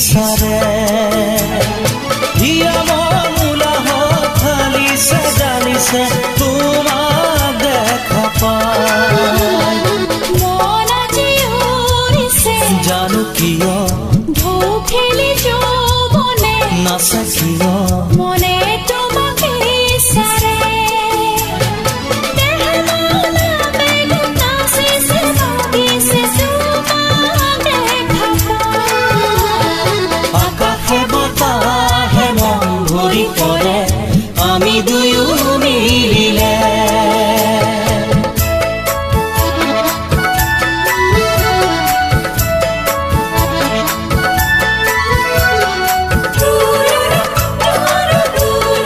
বিচাৰে হিয়া মনুলা হঠালিছে জানিছে তোমাক দেখা পাই মন আজি উৰিছে জানো কিয় ঢৌ খেলি যৌৱনে নাচে কিয়